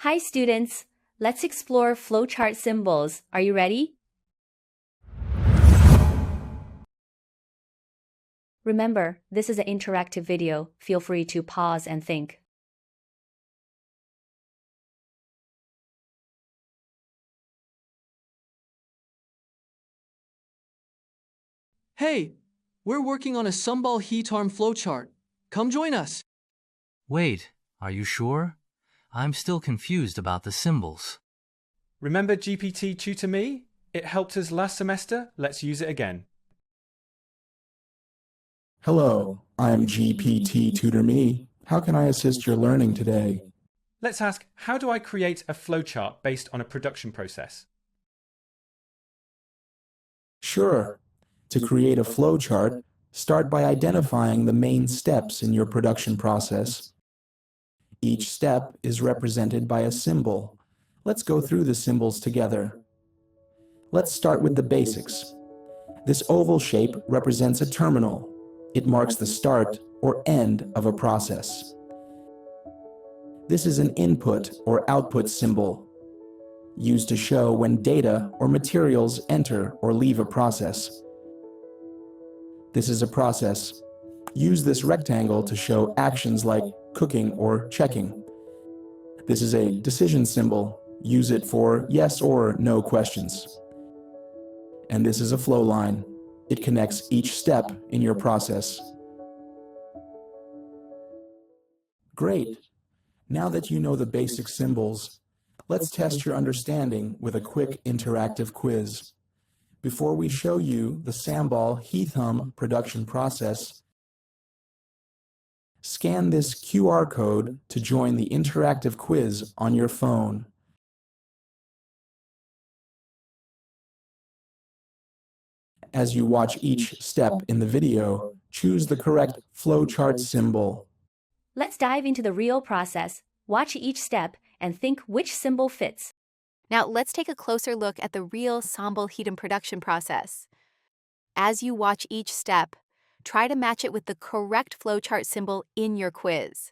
Hi students, let's explore flowchart symbols. Are you ready? Remember, this is an interactive video. Feel free to pause and think. Hey, we're working on a Sambal Hitam flowchart. Come join us. Wait, are you sure? I'm still confused about the symbols. Remember GPT Tutor Me? It helped us last semester. Let's use it again. Hello, I'm GPT Tutor Me. How can I assist your learning today? Let's ask, how do I create a flowchart based on a production process? Sure. To create a flowchart, start by identifying the main steps in your production process. Each step is represented by a symbol. Let's go through the symbols together. Let's start with the basics. This oval shape represents a terminal. It marks the start or end of a process. This is an input or output symbol, used to show when data or materials enter or leave a process. This is a process. Use this rectangle to show actions like cooking or checking. This is a decision symbol. Use it for yes or no questions. And this is a flow line. It connects each step in your process. Great. Now that you know the basic symbols, let's test your understanding with a quick interactive quiz. Before we show you the Sambal Hitam production process, scan this QR code to join the interactive quiz on your phone. As you watch each step in the video, choose the correct flowchart symbol. Let's dive into the real process. Watch each step and think which symbol fits. Now let's take a closer look at the real Sambal Hitam production process. As you watch each step, try to match it with the correct flowchart symbol in your quiz.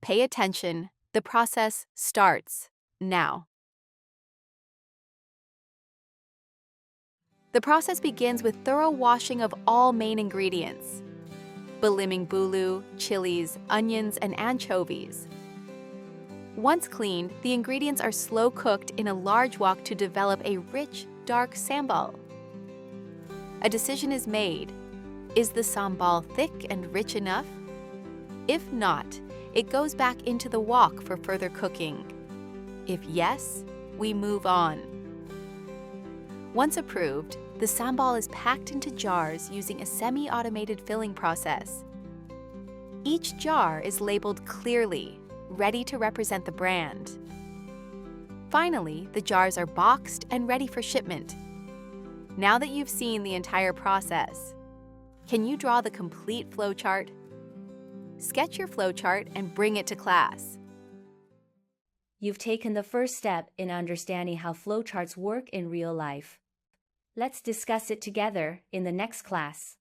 Pay attention, the process starts now. The process begins with thorough washing of all main ingredients: belimbing bulu, chilies, onions, and anchovies. Once cleaned, the ingredients are slow cooked in a large wok to develop a rich, dark sambal. A decision is made. Is the sambal thick and rich enough? If not, it goes back into the wok for further cooking. If yes, we move on. Once approved, the sambal is packed into jars using a semi-automated filling process. Each jar is labeled clearly, ready to represent the brand. Finally, the jars are boxed and ready for shipment. Now that you've seen the entire process, can you draw the complete flowchart? Sketch your flowchart and bring it to class. You've taken the first step in understanding how flowcharts work in real life. Let's discuss it together in the next class.